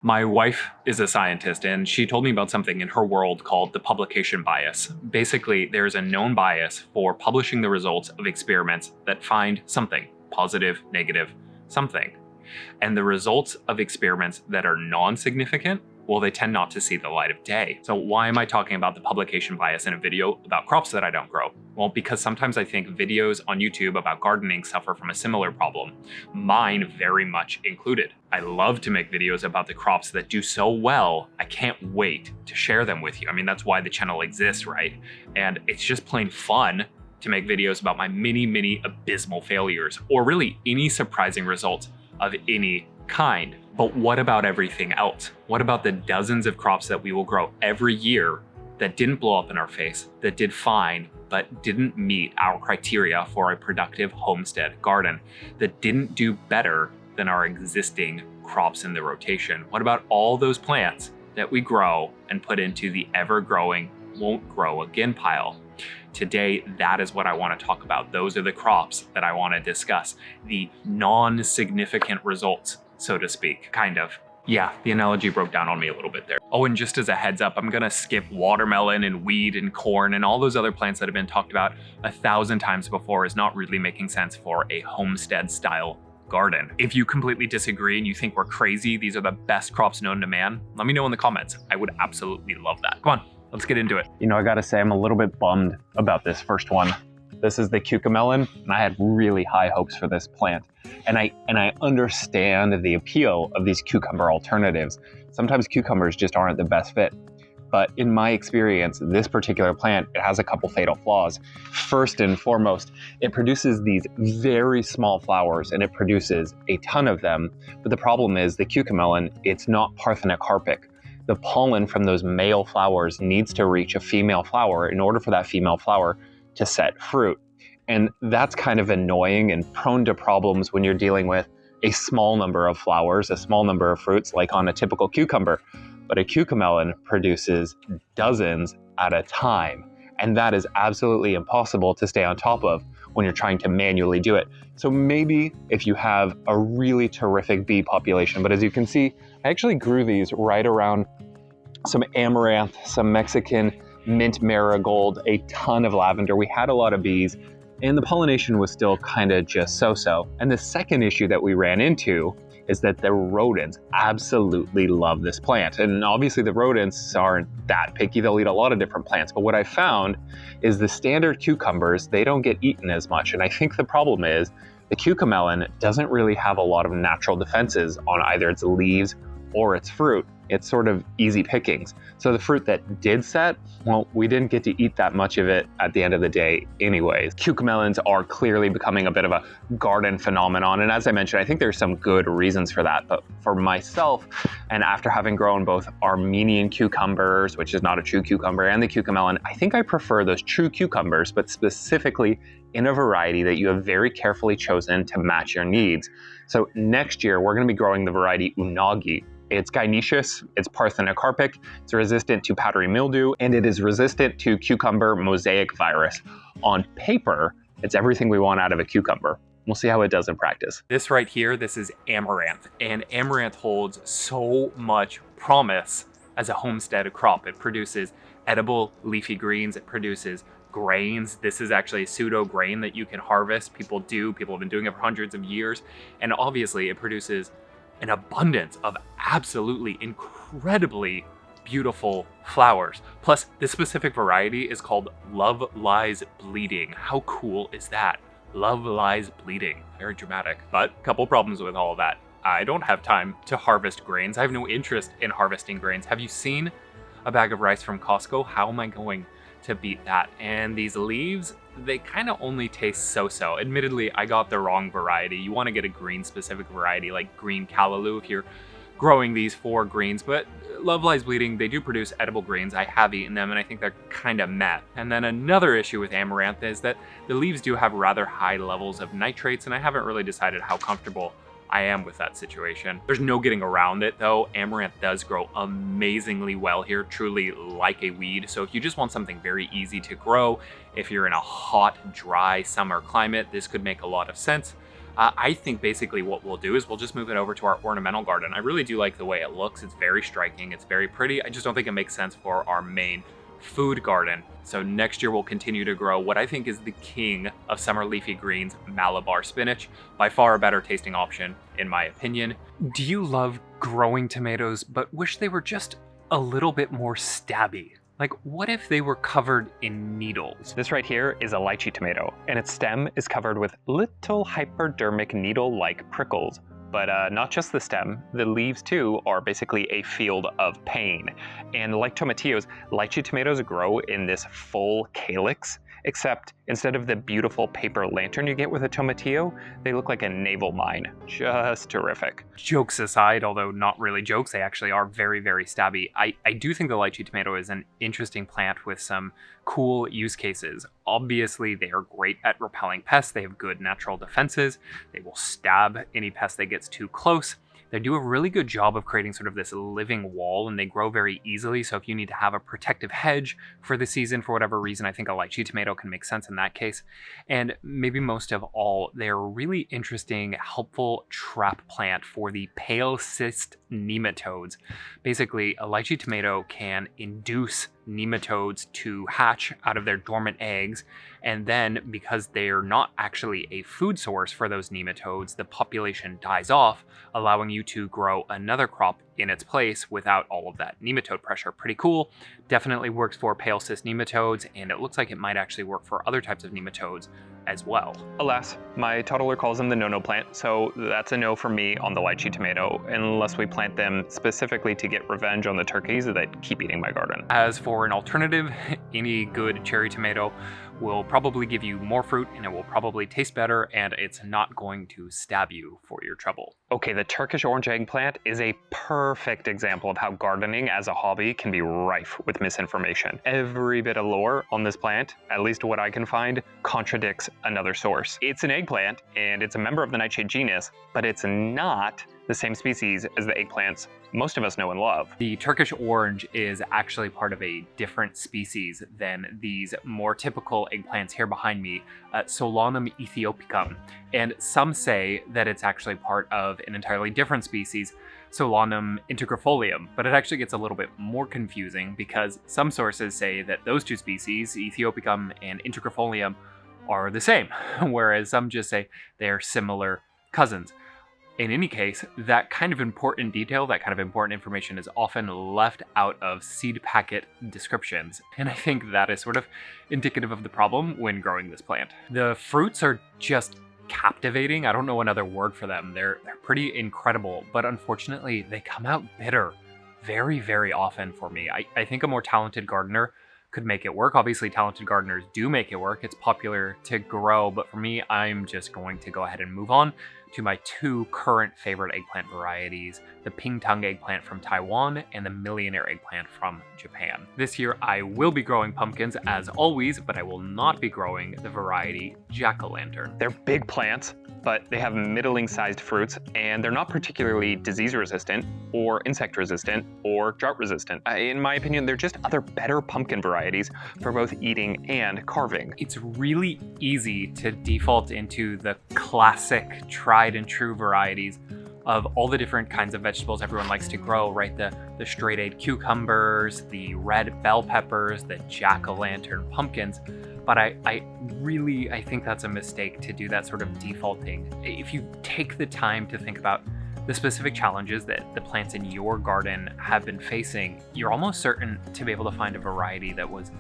My wife is a scientist, and she told me about something in her world called the publication bias. Basically, there's a known bias for publishing the results of experiments that find something, positive, negative, something. And the results of experiments that are non-significant, well, they tend not to see the light of day. So why am I talking about the publication bias in a video about crops that I don't grow? Well, because sometimes I think videos on YouTube about gardening suffer from a similar problem, mine very much included. I love to make videos about the crops that do so well, I can't wait to share them with you. I mean, that's why the channel exists, right? And it's just plain fun to make videos about my many abysmal failures, or really any surprising results of any kind. But what about everything else? What about the dozens of crops that we will grow every year that didn't blow up in our face, that did fine, but didn't meet our criteria for a productive homestead garden, that didn't do better than our existing crops in the rotation? What about all those plants that we grow and put into the ever-growing, won't grow again pile? Today, that is what I want to talk about. Those are the crops that I want to discuss. The non-significant results, so to speak, kind of. Yeah, the analogy broke down on me a little bit there. Oh, and just as a heads up, I'm gonna skip watermelon and wheat and corn and all those other plants that have been talked about 1,000 times before is not really making sense for a homestead style garden. If you completely disagree and you think we're crazy, these are the best crops known to man, let me know in the comments. I would absolutely love that. Come on, let's get into it. You know, I gotta say, I'm a little bit bummed about this first one. This is the cucamelon, and I had really high hopes for this plant. And I understand the appeal of these cucumber alternatives. Sometimes cucumbers just aren't the best fit. But in my experience, this particular plant, it has a couple fatal flaws. First and foremost, it produces these very small flowers, and it produces a ton of them. But the problem is the cucamelon, it's not parthenocarpic. The pollen from those male flowers needs to reach a female flower in order for that female flower to set fruit. And that's kind of annoying and prone to problems when you're dealing with a small number of flowers, a small number of fruits, like on a typical cucumber. But a cucamelon produces dozens at a time. And that is absolutely impossible to stay on top of when you're trying to manually do it. So maybe if you have a really terrific bee population, but as you can see, I actually grew these right around some amaranth, some Mexican mint marigold, a ton of lavender. We had a lot of bees, and the pollination was still kind of just so-so. And the second issue that we ran into is that the rodents absolutely love this plant. And obviously the rodents aren't that picky. They'll eat a lot of different plants. But what I found is the standard cucumbers, they don't get eaten as much. And I think the problem is the cucamelon doesn't really have a lot of natural defenses on either its leaves or its fruit. It's sort of easy pickings. So the fruit that did set, well, we didn't get to eat that much of it at the end of the day anyways. Cucamelons are clearly becoming a bit of a garden phenomenon. And as I mentioned, I think there's some good reasons for that. But for myself, and after having grown both Armenian cucumbers, which is not a true cucumber, and the cucamelon, I think I prefer those true cucumbers, but specifically in a variety that you have very carefully chosen to match your needs. So next year, we're gonna be growing the variety Unagi. It's gynoecious, it's parthenocarpic, it's resistant to powdery mildew, and it is resistant to cucumber mosaic virus. On paper, it's everything we want out of a cucumber. We'll see how it does in practice. This right here, this is Amaranth, and Amaranth holds so much promise as a homestead crop. It produces edible leafy greens, it produces grains. This is actually a pseudo grain that you can harvest. People have been doing it for hundreds of years, and obviously it produces an abundance of absolutely incredibly beautiful flowers. Plus, this specific variety is called Love Lies Bleeding. How cool is that? Love Lies Bleeding. Very dramatic, but a couple problems with all of that. I don't have time to harvest grains. I have no interest in harvesting grains. Have you seen a bag of rice from Costco? How am I going to beat that? And these leaves, they kind of only taste so-so. Admittedly, I got the wrong variety. You want to get a green specific variety like green callaloo if you're growing these for greens, but Love Lies Bleeding, they do produce edible greens. I have eaten them and I think they're kind of meh. And then another issue with Amaranth is that the leaves do have rather high levels of nitrates, and I haven't really decided how comfortable I am with that situation. There's no getting around it though. Amaranth does grow amazingly well here, truly like a weed. So if you just want something very easy to grow, if you're in a hot, dry summer climate, this could make a lot of sense. I think basically what we'll do is we'll just move it over to our ornamental garden. I really do like the way it looks. It's very striking. It's very pretty. I just don't think it makes sense for our main food garden. So next year we'll continue to grow what I think is the king of summer leafy greens, Malabar spinach. By far a better tasting option, in my opinion. Do you love growing tomatoes, but wish they were just a little bit more stabby? Like, what if they were covered in needles? This right here is a lychee tomato, and its stem is covered with little hypodermic needle-like prickles. But not just the stem, the leaves too are basically a field of pain. And like tomatillos, lychee tomatoes grow in this full calyx, except instead of the beautiful paper lantern you get with a tomatillo, they look like a naval mine. Just terrific. Jokes aside, although not really jokes, they actually are very, very stabby. I do think the lychee tomato is an interesting plant with some cool use cases. Obviously, they are great at repelling pests. They have good natural defenses. They will stab any pest that gets too close. They do a really good job of creating sort of this living wall, and they grow very easily. So if you need to have a protective hedge for the season for whatever reason, I think a lychee tomato can make sense in that case. And maybe most of all, they're a really interesting, helpful trap plant for the pale cyst nematodes. Basically, a lychee tomato can induce nematodes to hatch out of their dormant eggs, and then because they're not actually a food source for those nematodes, the population dies off, allowing you to grow another crop in its place without all of that nematode pressure. Pretty cool. Definitely works for pale cyst nematodes, and it looks like it might actually work for other types of nematodes as well. Alas, my toddler calls them the no-no plant, so that's a no for me on the lychee tomato, unless we plant them specifically to get revenge on the turkeys that keep eating my garden. As for an alternative, any good cherry tomato will probably give you more fruit, and it will probably taste better, and it's not going to stab you for your trouble. Okay, the Turkish orange eggplant is a perfect example of how gardening as a hobby can be rife with misinformation. Every bit of lore on this plant, at least what I can find, contradicts another source. It's an eggplant, and it's a member of the nightshade genus, but it's not the same species as the eggplants most of us know and love. The Turkish orange is actually part of a different species than these more typical eggplants here behind me, Solanum ethiopicum. And some say that it's actually part of an entirely different species, Solanum integrifolium, but it actually gets a little bit more confusing because some sources say that those two species, Ethiopicum and integrifolium, are the same, whereas some just say they're similar cousins. In any case, that kind of important detail, that kind of important information is often left out of seed packet descriptions, and I think that is sort of indicative of the problem when growing this plant. The fruits are just captivating. I don't know another word for them. They're pretty incredible, but unfortunately they come out bitter very, very often for me. I think a more talented gardener could make it work. Obviously, talented gardeners do make it work. It's popular to grow, but for me, I'm just going to go ahead and move on to my two current favorite eggplant varieties, the Pingtung eggplant from Taiwan and the Millionaire eggplant from Japan. This year, I will be growing pumpkins as always, but I will not be growing the variety Jack-o'-lantern. They're big plants, but they have middling-sized fruits, and they're not particularly disease-resistant, or insect-resistant, or drought-resistant. In my opinion, they're just other better pumpkin varieties for both eating and carving. It's really easy to default into the classic tried and true varieties of all the different kinds of vegetables everyone likes to grow, right? The straight-eyed cucumbers, the red bell peppers, the jack-o'-lantern pumpkins. But I think that's a mistake to do that sort of defaulting. If you take the time to think about the specific challenges that the plants in your garden have been facing, you're almost certain to be able to find a variety that was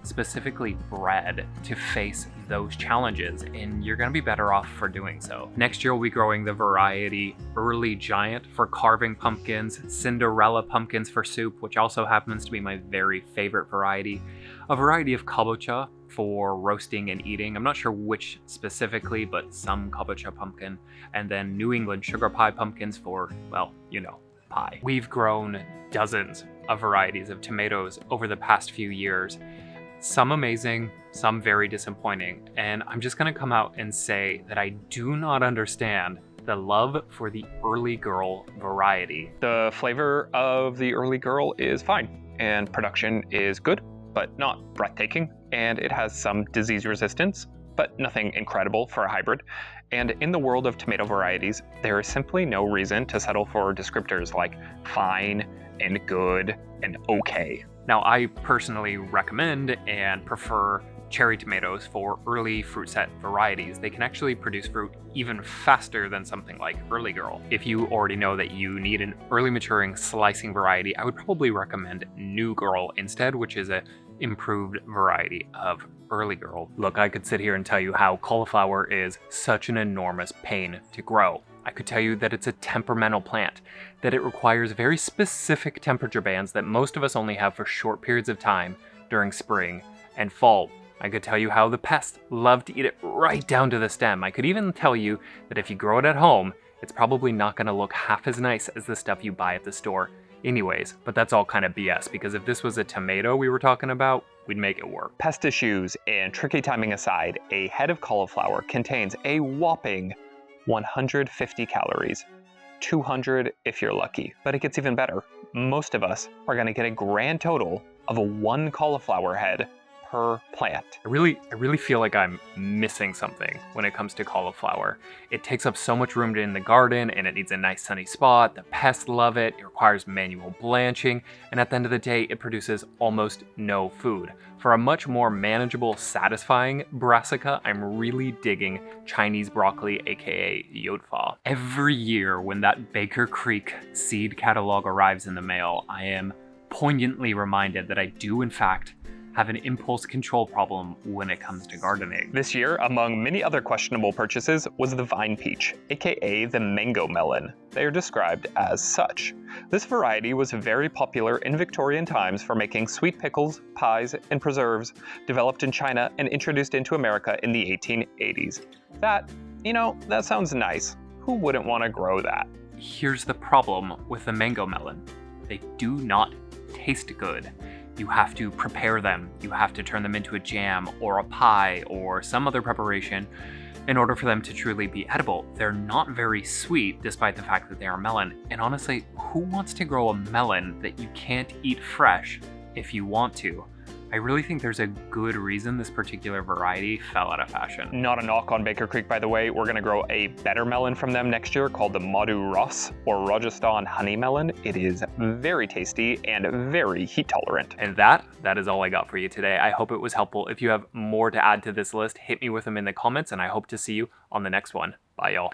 specifically bred to face those challenges, and you're going to be better off for doing so. Next year, we'll be growing the variety Early Giant for carving pumpkins, Cinderella pumpkins for soup, which also happens to be my very favorite variety, a variety of kabocha for roasting and eating. I'm not sure which specifically, but some kabocha pumpkin, and then New England sugar pie pumpkins for, well, you know, pie. We've grown dozens of varieties of tomatoes over the past few years. Some amazing, some very disappointing, and I'm just gonna come out and say that I do not understand the love for the Early Girl variety. The flavor of the Early Girl is fine, and production is good, but not breathtaking, and it has some disease resistance, but nothing incredible for a hybrid. And in the world of tomato varieties, there is simply no reason to settle for descriptors like fine and good and okay. Now, I personally recommend and prefer cherry tomatoes for early fruit set varieties. They can actually produce fruit even faster than something like Early Girl. If you already know that you need an early maturing slicing variety, I would probably recommend New Girl instead, which is a improved variety of Early Girl. Look, I could sit here and tell you how cauliflower is such an enormous pain to grow. I could tell you that it's a temperamental plant, that it requires very specific temperature bands that most of us only have for short periods of time during spring and fall. I could tell you how the pests love to eat it right down to the stem. I could even tell you that if you grow it at home, it's probably not going to look half as nice as the stuff you buy at the store anyways. But that's all kind of BS, because if this was a tomato we were talking about, we'd make it work. Pest issues and tricky timing aside, a head of cauliflower contains a whopping 150 calories. 200 if you're lucky. But it gets even better. Most of us are going to get a grand total of 1 cauliflower head per plant. I really feel like I'm missing something when it comes to cauliflower. It takes up so much room in the garden, and it needs a nice sunny spot. The pests love it. It requires manual blanching, and at the end of the day, it produces almost no food. For a much more manageable, satisfying brassica, I'm really digging Chinese broccoli, aka Yodfa. Every year when that Baker Creek seed catalog arrives in the mail, I am poignantly reminded that I do in fact have an impulse control problem when it comes to gardening. This year, among many other questionable purchases, was the vine peach, aka the mango melon. They are described as such. This variety was very popular in Victorian times for making sweet pickles, pies, and preserves, developed in China and introduced into America in the 1880s. That sounds nice. Who wouldn't want to grow that? Here's the problem with the mango melon. They do not taste good. You have to prepare them, you have to turn them into a jam or a pie or some other preparation in order for them to truly be edible. They're not very sweet despite the fact that they are melon. And honestly, who wants to grow a melon that you can't eat fresh if you want to? I really think there's a good reason this particular variety fell out of fashion. Not a knock on Baker Creek, by the way. We're gonna grow a better melon from them next year called the Madhu Ras or Rajasthan honey melon. It is very tasty and very heat tolerant. And that is all I got for you today. I hope it was helpful. If you have more to add to this list, hit me with them in the comments, and I hope to see you on the next one. Bye, y'all.